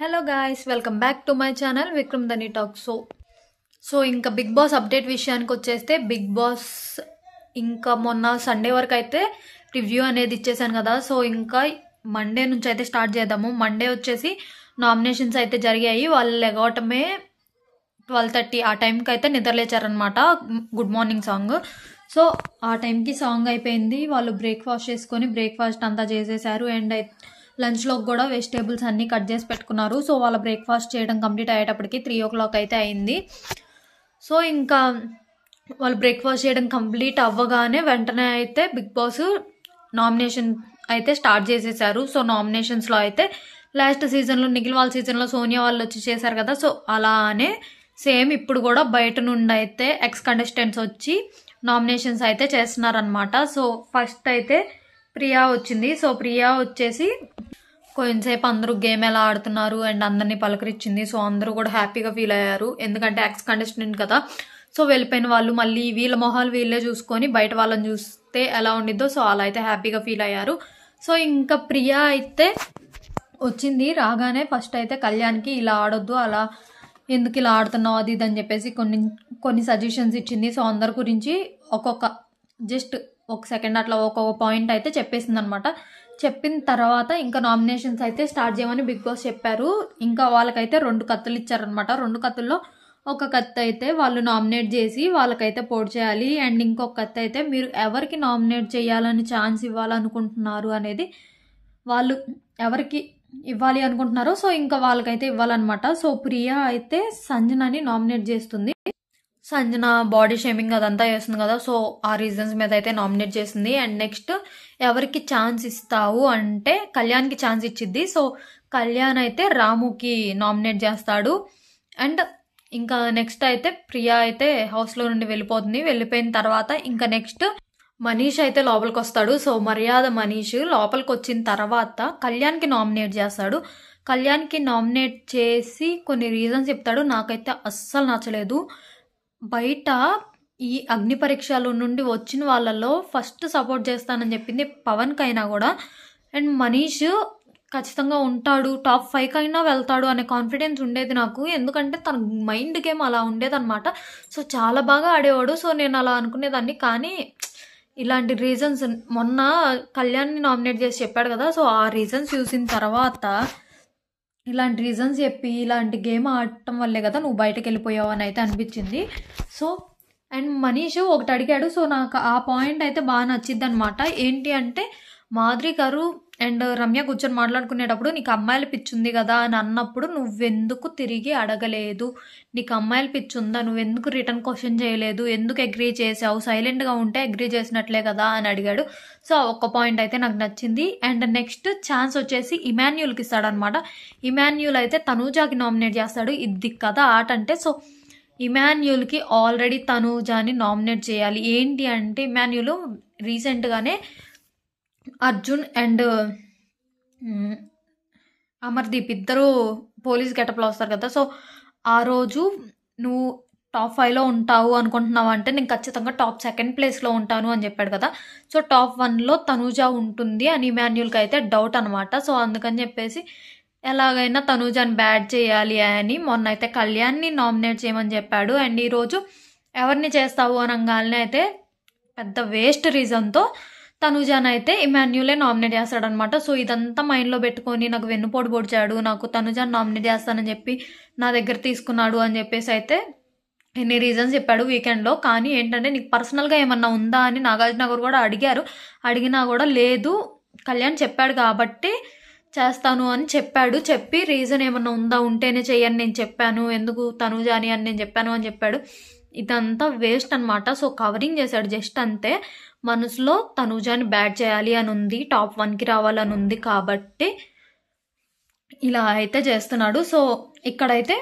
Hello guys, welcome back to my channel Vikram Dhani talk. So ఇంకా big boss update విషయానికి వచ్చేస్తే, big boss ఇంకా మొన్న సండే వరకు అయితే రివ్యూ అనేది ఇచ్చేసాను కదా. సో ఇంకా మండే నుంచి అయితే స్టార్ట్ చేద్దాము. మండే వచ్చేసి నామినేషన్స్ అయితే జరిగాయి. వాళ్ళు లెగవటమే 12:30 ఆ టైంకి అయితే నిద్రలేచారనమాట. Good morning song. సో ఆ టైంకి సాంగ్ అయిపోయింది. వాళ్ళు బ్రేక్ఫాస్ట్ చేసుకొని బ్రేక్ఫాస్ట్ అంతా చేసేసారు. అండ్ లంచ్లో కూడా వెజిటేబుల్స్ అన్నీ కట్ చేసి పెట్టుకున్నారు. సో వాళ్ళ బ్రేక్ఫాస్ట్ చేయడం కంప్లీట్ అయ్యేటప్పటికి 3 o'clock అయితే అయింది. సో ఇంకా వాళ్ళు బ్రేక్ఫాస్ట్ చేయడం కంప్లీట్ అవ్వగానే వెంటనే అయితే బిగ్ బాస్ నామినేషన్ అయితే స్టార్ట్ చేసేసారు. సో నామినేషన్స్లో అయితే లాస్ట్ సీజన్లో నిఖిల్ వాళ్ళ సీజన్లో సోనియా వాళ్ళు వచ్చి చేశారు కదా. సో అలానే సేమ్ ఇప్పుడు కూడా బయట నుండి అయితే ఎక్స్ కంటెస్టెంట్స్ వచ్చి నామినేషన్స్ అయితే చేస్తున్నారనమాట. సో ఫస్ట్ అయితే ప్రియా వచ్చింది. సో ప్రియా వచ్చేసి కొంచెంసేపు అందరూ గేమ్ ఎలా ఆడుతున్నారు అండ్ అందరినీ పలకరించింది. సో అందరూ కూడా హ్యాపీగా ఫీల్ అయ్యారు, ఎందుకంటే ఎక్స్ కంటెస్టెంట్ కదా. సో వెళ్ళిపోయిన వాళ్ళు మళ్ళీ వీళ్ళ మొహాలు వీళ్ళే చూసుకొని బయట వాళ్ళని చూస్తే ఎలా ఉండిద్దో సో అలా అయితే హ్యాపీగా ఫీల్ అయ్యారు. సో ఇంకా ప్రియా అయితే వచ్చింది. రాగానే ఫస్ట్ అయితే కళ్యాణ్కి ఇలా ఆడొద్దు, అలా ఎందుకు ఇలా ఆడుతున్నావు అది ఇది అని చెప్పేసి కొన్ని సజెషన్స్ ఇచ్చింది. సో అందరి గురించి జస్ట్ ఒక సెకండ్ అట్లా ఒక్కొక్క పాయింట్ అయితే చెప్పేసింది అనమాట. చెప్పిన తర్వాత ఇంకా నామినేషన్స్ అయితే స్టార్ట్ చేయమని బిగ్ బాస్ చెప్పారు. ఇంకా వాళ్ళకైతే 2 కత్తులు ఇచ్చారనమాట. 2 కత్తుల్లో ఒక కత్తి అయితే వాళ్ళు నామినేట్ చేసి వాళ్ళకైతే పోటీ చేయాలి. అండ్ ఇంకొక కత్తి అయితే మీరు ఎవరికి నామినేట్ చేయాలని ఛాన్స్ ఇవ్వాలనుకుంటున్నారు అనేది వాళ్ళు ఎవరికి ఇవ్వాలి అనుకుంటున్నారో సో ఇంకా వాళ్ళకైతే ఇవ్వాలన్నమాట. సో ప్రియా అయితే సంజనని నామినేట్ చేస్తుంది. సంజన బాడీ షేమింగ్ అదంతా చేస్తుంది కదా. సో ఆ రీజన్స్ మీద అయితే నామినేట్ చేసింది. అండ్ నెక్స్ట్ ఎవరికి ఛాన్స్ ఇస్తావు అంటే కళ్యాణ్కి ఛాన్స్ ఇచ్చిద్ది. సో కళ్యాణ్ అయితే రాముకి నామినేట్ చేస్తాడు. అండ్ ఇంకా నెక్స్ట్ అయితే ప్రియా అయితే హౌస్లో నుండి వెళ్ళిపోతుంది. వెళ్ళిపోయిన తర్వాత ఇంకా నెక్స్ట్ మనీష్ అయితే లోపలికి వస్తాడు. సో మర్యాద మనీష్ లోపలికి వచ్చిన తర్వాత కళ్యాణ్కి నామినేట్ చేస్తాడు. కళ్యాణ్కి నామినేట్ చేసి కొన్ని రీజన్స్ చెప్తాడు. నాకైతే అస్సలు నచ్చలేదు. బయట ఈ అగ్ని పరీక్షల నుండి వచ్చిన వాళ్ళలో ఫస్ట్ సపోర్ట్ చేస్తానని చెప్పింది పవన్కి అయినా కూడా, అండ్ మనీష్ ఖచ్చితంగా ఉంటాడు, టాప్ 5 కైనా వెళ్తాడు అనే కాన్ఫిడెన్స్ ఉండేది నాకు, ఎందుకంటే తన మైండ్ గేమ్ అలా ఉండేదన్నమాట. సో చాలా బాగా ఆడేవాడు. సో నేను అలా అనుకునేదాన్ని. కానీ ఇలాంటి రీజన్స్ మొన్న కళ్యాణ్ని నామినేట్ చేసి చెప్పాడు కదా. సో ఆ రీజన్స్ చూసిన తర్వాత ఇలాంటి రీజన్స్ చెప్పి ఇలాంటి గేమ్ ఆడటం వల్లే కదా నువ్వు బయటకు వెళ్ళిపోయావు అని అయితే అనిపించింది. సో అండ్ మనీష్ ఒకటి అడిగాడు. సో నాకు ఆ పాయింట్ అయితే బాగా నచ్చింది అనమాట. ఏంటి అంటే మాధురి గారు అండ్ రమ్య కూర్చొని మాట్లాడుకునేటప్పుడు నీకు అమ్మాయిల పిచ్చి ఉంది కదా అని అన్నప్పుడు నువ్వెందుకు తిరిగి అడగలేదు, నీకు అమ్మాయిల పిచ్చి ఉందా, నువ్వెందుకు రిటర్న్ క్వశ్చన్ చేయలేదు, ఎందుకు అగ్రీ చేసావు, సైలెంట్గా ఉంటే అగ్రీ చేసినట్లే కదా అని అడిగాడు. సో ఒక్క పాయింట్ అయితే నాకు నచ్చింది. అండ్ నెక్స్ట్ ఛాన్స్ వచ్చేసి ఇమాన్యుల్కి ఇస్తాడనమాట. ఇమాన్యుల్ అయితే తనూజాకి నామినేట్ చేస్తాడు. ఇది కదా ఆట అంటే. సో ఇమాన్యుల్కి ఆల్రెడీ తనూజాని నామినేట్ చేయాలి. ఏంటి అంటే ఇమాన్యుల్ రీసెంట్గానే అర్జున్ అండ్ అమర్దీప్ ఇద్దరు పోలీస్ గెటప్లో వస్తారు కదా. సో ఆ రోజు నువ్వు టాప్ 5లో ఉంటావు అనుకుంటున్నావు అంటే నేను ఖచ్చితంగా టాప్ 2nd ప్లేస్లో ఉంటాను అని చెప్పాడు కదా. సో టాప్ 1లో తనూజా ఉంటుంది అని ఇమాన్యుల్కి అయితే డౌట్ అనమాట. సో అందుకని చెప్పేసి ఎలాగైనా తనూజాని బ్యాడ్ చేయాలి అని మొన్న అయితే కళ్యాణ్ని నామినేట్ చేయమని చెప్పాడు. అండ్ ఈరోజు ఎవరిని చేస్తావు అనగానే అయితే పెద్ద వేస్ట్ రీజన్తో తనూజాన్ అయితే ఇమాన్యులే నామినేట్ చేస్తాడనమాట. సో ఇదంతా మైండ్లో పెట్టుకొని నాకు వెన్నుపోటు పొడిచాడు, నాకు తనూజాన్ నామినేట్ చేస్తానని చెప్పి నా దగ్గర తీసుకున్నాడు అని చెప్పేసి అయితే ఎన్ని రీజన్స్ చెప్పాడు వీకెండ్లో. కానీ ఏంటంటే నీకు పర్సనల్గా ఏమన్నా ఉందా అని నాగార్జున గారు కూడా అడిగారు. అడిగినా కూడా లేదు, కళ్యాణ్ చెప్పాడు కాబట్టి చేస్తాను అని చెప్పాడు. చెప్పి రీజన్ ఏమన్నా ఉందా, ఉంటేనే చెయ్యని నేను చెప్పాను, ఎందుకు తనూజాని అని నేను చెప్పాను అని చెప్పాడు. ఇదంతా వేస్ట్ అనమాట. సో కవరింగ్ చేశాడు జస్ట్ అంతే. మనసులో తనూజాని బ్యాడ్ చేయాలి అని ఉంది, టాప్ 1కి రావాలని ఉంది కాబట్టి ఇలా అయితే చేస్తున్నాడు. సో ఇక్కడైతే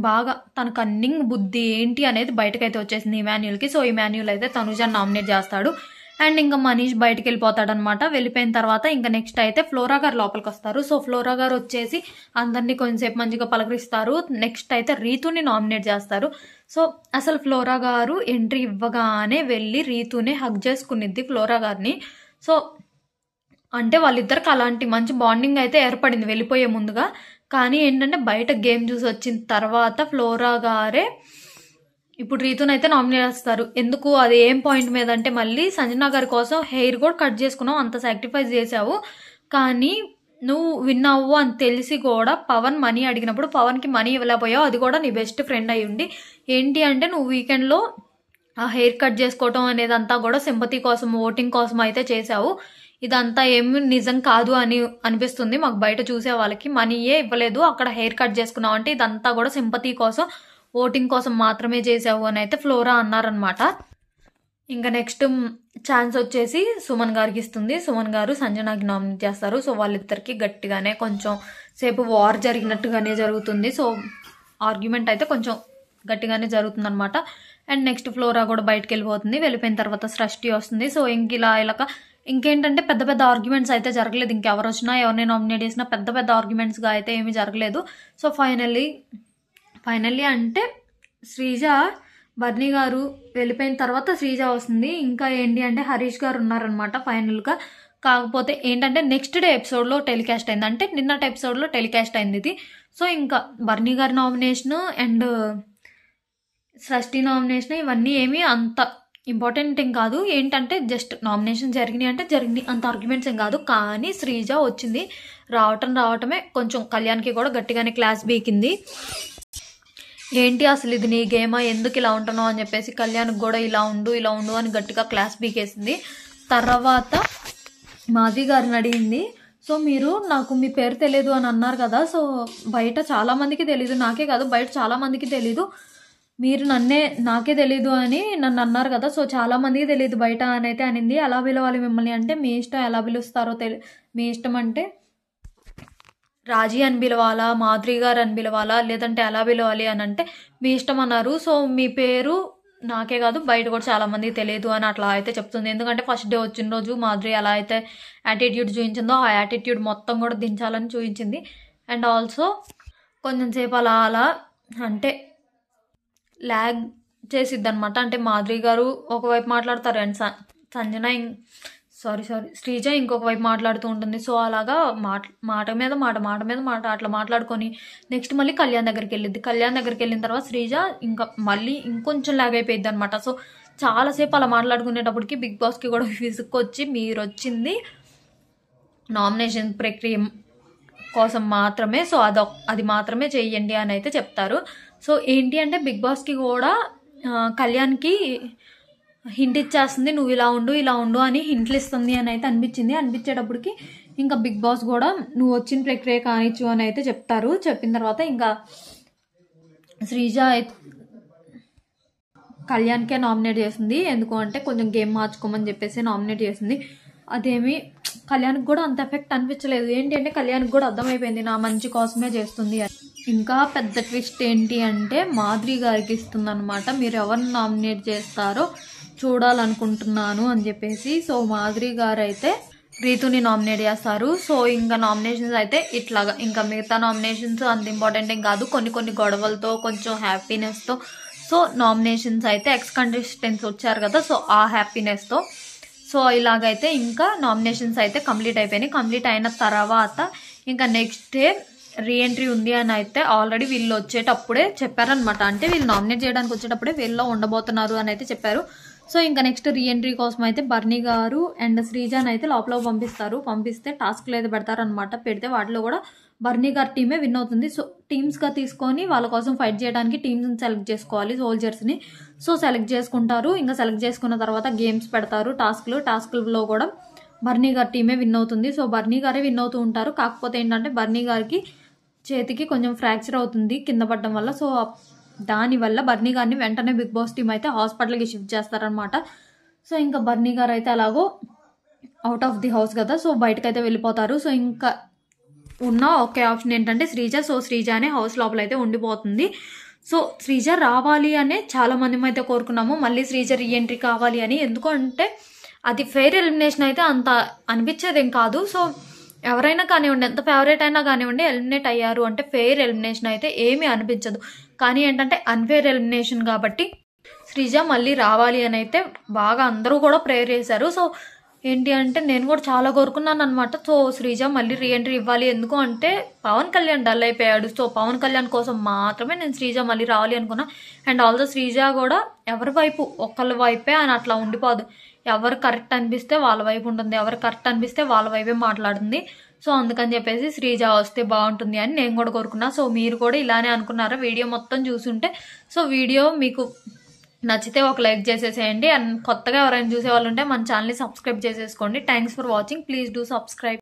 బాగా తన కన్నింగ్ బుద్ధి ఏంటి అనేది బయటకైతే వచ్చేసింది ఇమాన్యుల్కి. సో ఇమాన్యుల్ అయితే తనూజాని నామినేట్ చేస్తాడు. అండ్ ఇంకా మనీష్ బయటకు వెళ్ళిపోతాడనమాట. వెళ్ళిపోయిన తర్వాత ఇంకా నెక్స్ట్ అయితే ఫ్లోరా గారు లోపలికి వస్తారు. సో ఫ్లోరా గారు వచ్చేసి అందరినీ కొంచెంసేపు మంచిగా పలకరిస్తారు. నెక్స్ట్ అయితే రీతుని నామినేట్ చేస్తారు. సో అసలు ఫ్లోరా గారు ఎంట్రీ ఇవ్వగానే వెళ్ళి రీతునే హగ్ చేసుకునిద్ది ఫ్లోరా గారిని. సో అంటే వాళ్ళిద్దరికి అలాంటి మంచి బాండింగ్ అయితే ఏర్పడింది వెళ్ళిపోయే ముందుగా. కానీ ఏంటంటే బయట గేమ్ చూసి వచ్చిన తర్వాత ఫ్లోరా గారే ఇప్పుడు రీతుని అయితే నామినేట్ చేస్తారు. ఎందుకు, అది ఏం పాయింట్ మీద అంటే మళ్ళీ సంజన గారి కోసం హెయిర్ కూడా కట్ చేసుకున్నావు, అంత సాక్రిఫైస్ చేసావు, కానీ నువ్వు విన్నావు అని తెలిసి కూడా పవన్ మనీ అడిగినప్పుడు పవన్కి మనీ ఇవ్వలేకపోయావు. అది కూడా నీ బెస్ట్ ఫ్రెండ్ అయి ఉండి ఏంటి అంటే నువ్వు వీకెండ్లో ఆ హెయిర్ కట్ చేసుకోవటం అనేది అంతా కూడా సింపతి కోసం, ఓటింగ్ కోసం అయితే చేసావు. ఇదంతా ఏమి నిజం కాదు అని అనిపిస్తుంది మాకు బయట చూసే వాళ్ళకి. మనీయే ఇవ్వలేదు, అక్కడ హెయిర్ కట్ చేసుకున్నావు అంటే ఇదంతా కూడా సింపతి కోసం, ఓటింగ్ కోసం మాత్రమే చేసావు అని అయితే ఫ్లోరా అన్నారనమాట. ఇంకా నెక్స్ట్ ఛాన్స్ వచ్చేసి సుమన్ గారికి ఇస్తుంది. సుమన్ గారు సంజనాకి నామినేట్ చేస్తారు. సో వాళ్ళిద్దరికి గట్టిగానే కొంచెం సేపు వార్ జరిగినట్టుగానే జరుగుతుంది. సో ఆర్గ్యుమెంట్ అయితే కొంచెం గట్టిగానే జరుగుతుంది అనమాట. అండ్ నెక్స్ట్ ఫ్లోరా కూడా బయటకు వెళ్ళిపోతుంది. వెళ్ళిపోయిన తర్వాత సృష్టి వస్తుంది. సో ఇలా ఇంకేంటంటే పెద్ద పెద్ద ఆర్గ్యుమెంట్స్ అయితే జరగలేదు. ఇంకెవరు వచ్చినా ఎవరిని నామినేట్ చేసినా పెద్ద పెద్ద ఆర్గ్యుమెంట్స్గా అయితే ఏమీ జరగలేదు. సో ఫైనల్లీ అంటే శ్రీజ, బర్నీ గారు వెళ్ళిపోయిన తర్వాత శ్రీజ వస్తుంది. ఇంకా ఏంటి అంటే హరీష్ గారు ఉన్నారనమాట ఫైనల్గా. కాకపోతే ఏంటంటే నెక్స్ట్ డే ఎపిసోడ్లో టెలికాస్ట్ అయింది, అంటే నిన్నటి ఎపిసోడ్లో టెలికాస్ట్ అయింది ఇది. సో ఇంకా బర్నీ గారి నామినేషన్ అండ్ సృష్టి నామినేషన్ ఇవన్నీ ఏమీ అంత ఇంపార్టెంట్ ఏం కాదు. ఏంటంటే జస్ట్ నామినేషన్ జరిగినాయి అంటే జరిగినాయి, అంత ఆర్గ్యుమెంట్స్ ఏం కాదు. కానీ శ్రీజ వచ్చింది, రావటమే కొంచెం కళ్యాణ్కి కూడా గట్టిగానే క్లాస్ బీకింది. ఏంటి అసలు ఇది నీ గేమా, ఎందుకు ఇలా ఉంటున్నావు అని చెప్పేసి కళ్యాణ్కి కూడా ఇలా ఉండు అని గట్టిగా క్లాస్ బీకేసింది. తర్వాత మాధవి గారిని అడిగింది, సో మీరు నాకు మీ పేరు తెలియదు అని అన్నారు కదా, సో బయట చాలామందికి తెలీదు, నాకే కాదు బయట చాలామందికి తెలీదు, మీరు నాకే తెలీదు అని నన్ను అన్నారు కదా, సో చాలామందికి తెలియదు బయట అని అయితే అనింది. ఎలా పిలవాలి మిమ్మల్ని అంటే మీ ఇష్టం, ఎలా పిలుస్తారో మీ ఇష్టం అంటే రాజీ అని పిలవాలా, మాధురి గారు అని పిలవాలా, లేదంటే ఎలా పిలవాలి అని అంటే మీ ఇష్టం అన్నారు. సో మీ పేరు నాకే కాదు బయట కూడా చాలామందికి తెలియదు అని అట్లా అయితే చెప్తుంది. ఎందుకంటే ఫస్ట్ డే వచ్చిన రోజు మాధురి ఎలా అయితే యాటిట్యూడ్ చూపించిందో ఆ యాటిట్యూడ్ మొత్తం కూడా దించాలని చూపించింది. అండ్ ఆల్సో కొంచెం సేపు అలా అంటే ల్యాగ్ చేసిద్ది అనమాట. అంటే మాధురి గారు ఒకవైపు మాట్లాడతారు అండ్ సంజన శ్రీజ ఇంకొక వైపు మాట్లాడుతూ ఉంటుంది. సో అలాగా మాట మీద మాట అట్లా మాట్లాడుకొని నెక్స్ట్ మళ్ళీ కళ్యాణ్ దగ్గరికి వెళ్ళింది. కళ్యాణ్ దగ్గరికి వెళ్ళిన తర్వాత శ్రీజ ఇంకా మళ్ళీ ఇంకొంచెం లాగ్ అయిపోయింది అనమాట. సో చాలాసేపు అలా మాట్లాడుకునేటప్పటికి బిగ్ బాస్కి కూడా విసుక్కొచ్చి మీరు వచ్చింది నామినేషన్ ప్రక్రియ కోసం మాత్రమే, సో అది మాత్రమే చెయ్యండి అని అయితే చెప్తారు. సో ఏంటి అంటే బిగ్ బాస్కి కూడా కళ్యాణ్కి హింట్ ఇచ్చేస్తుంది, నువ్వు ఇలా ఉండు అని హింట్లు ఇస్తుంది అని అయితే అనిపించేటప్పటికి ఇంకా బిగ్ బాస్ కూడా నువ్వు వచ్చిన ప్రక్రియ కానిచ్చు అని అయితే చెప్తారు. చెప్పిన తర్వాత ఇంకా శ్రీజ కళ్యాణ్కే నామినేట్ చేస్తుంది. ఎందుకు అంటే కొంచెం గేమ్ మార్చుకోమని చెప్పేసి నామినేట్ చేసింది. అదేమి కళ్యాణ్కి కూడా అంత ఎఫెక్ట్ అనిపించలేదు. ఏంటి అంటే కళ్యాణ్కి కూడా అర్థమైపోయింది నా మంచి కోసమే చేస్తుంది అని. ఇంకా పెద్ద ట్విస్ట్ ఏంటి అంటే మాధురి గారికి ఇస్తుంది అనమాట, మీరు ఎవరిని నామినేట్ చేస్తారో చూడాలనుకుంటున్నాను అని చెప్పేసి. సో మాధురి గారు అయితే రీతుని నామినేట్ చేస్తారు. సో ఇంకా నామినేషన్స్ అయితే ఇట్లాగా, ఇంకా మిగతా నామినేషన్స్ అంత ఇంపార్టెంట్ ఏం కాదు, కొన్ని గొడవలతో కొంచెం హ్యాపీనెస్తో. సో నామినేషన్స్ అయితే ఎక్స్ కంటెస్టెంట్స్ వచ్చారు కదా, సో ఆ హ్యాపీనెస్తో. సో ఇలాగైతే ఇంకా నామినేషన్స్ అయితే కంప్లీట్ అయిపోయినాయి. కంప్లీట్ అయిన తర్వాత ఇంకా నెక్స్ట్ డే రీఎంట్రీ ఉంది అని అయితే ఆల్రెడీ వీళ్ళు వచ్చేటప్పుడే చెప్పారనమాట. అంటే వీళ్ళు నామినేట్ చేయడానికి వచ్చేటప్పుడే వీళ్ళలో ఉండబోతున్నారు అని అయితే చెప్పారు. సో ఇంకా నెక్స్ట్ రీఎంట్రీ కోసం అయితే బర్నీ గారు అండ్ శ్రీజాని అయితే లోపల పంపిస్తే టాస్క్లు అయితే పెడతారనమాట. పెడితే వాటిలో కూడా బర్నీ గారి టీమే విన్ అవుతుంది. సో టీమ్స్గా తీసుకొని వాళ్ళ కోసం ఫైట్ చేయడానికి టీమ్స్ని సెలెక్ట్ చేసుకోవాలి, సోల్జర్స్ని. సో సెలెక్ట్ చేసుకుంటారు. ఇంకా సెలెక్ట్ చేసుకున్న తర్వాత గేమ్స్ పెడతారు, టాస్క్లలో కూడా బర్నీ గారి టీమే విన్ అవుతుంది. సో బర్నీ గారే విన్ అవుతూ ఉంటారు. కాకపోతే ఏంటంటే బర్నీ గారికి చేతికి కొంచెం ఫ్రాక్చర్ అవుతుంది కింద పడడం వల్ల. సో దానివల్ల బర్నీ గారిని వెంటనే బిగ్ బాస్ టీం అయితే హాస్పిటల్కి షిఫ్ట్ చేస్తారనమాట. సో ఇంకా బర్నీ గారు అయితే అలాగో అవుట్ ఆఫ్ ది హౌస్ కదా, సో బయటకైతే వెళ్ళిపోతారు. సో ఇంకా ఉన్న ఒకే ఆప్షన్ ఏంటంటే శ్రీజ. సో శ్రీజ అనే హౌస్ లోపల అయితే ఉండిపోతుంది. సో శ్రీజ రావాలి అనే చాలా మంది అయితే కోరుకున్నాము, మళ్ళీ శ్రీజ రీఎంట్రీ కావాలి అని. ఎందుకంటే అది ఫెయిర్ ఎలిమినేషన్ అయితే అంత అనిపించేది ఏం కాదు. సో ఎవరైనా కానివ్వండి, ఎంత ఫేవరెట్ అయినా కానివ్వండి, ఎలిమినేట్ అయ్యారు అంటే ఫెయిర్ ఎలిమినేషన్ అయితే ఏమీ అనిపించదు. కానీ ఏంటంటే అన్ఫెయిర్ ఎలిమినేషన్ కాబట్టి శ్రీజ మళ్ళీ రావాలి అని అయితే బాగా అందరూ కూడా ప్రేయర్ చేశారు. సో ఏంటి అంటే నేను కూడా చాలా కోరుకున్నాను అనమాట. సో శ్రీజ మళ్ళీ రీఎంట్రీ ఇవ్వాలి, ఎందుకు అంటే పవన్ కళ్యాణ్ డల్ అయిపోయాడు. సో పవన్ కళ్యాణ్ కోసం మాత్రమే నేను శ్రీజ మళ్ళీ రావాలి అనుకున్నా. అండ్ ఆల్సో శ్రీజ కూడా ఎవరి వైపు ఒకళ్ళ వైపే అని అట్లా ఉండిపోదు. ఎవరు కరెక్ట్ అనిపిస్తే వాళ్ళ వైపు ఉంటుంది, ఎవరు కరెక్ట్ అనిపిస్తే వాళ్ళ వైపే మాట్లాడుతుంది. సో అందుకని చెప్పేసి శ్రీజ వస్తే బాగుంటుంది అని నేను కూడా కోరుకున్నా. సో మీరు కూడా ఇలానే అనుకున్నారా వీడియో మొత్తం చూసుంటే? సో వీడియో మీకు నచ్చితే ఒక లైక్ చేసేసేయండి. అండ్ కొత్తగా ఎవరైనా చూసే వాళ్ళు ఉంటే మన ఛానల్ని సబ్స్క్రైబ్ చేసేసుకోండి. Thanks for watching. Please do subscribe.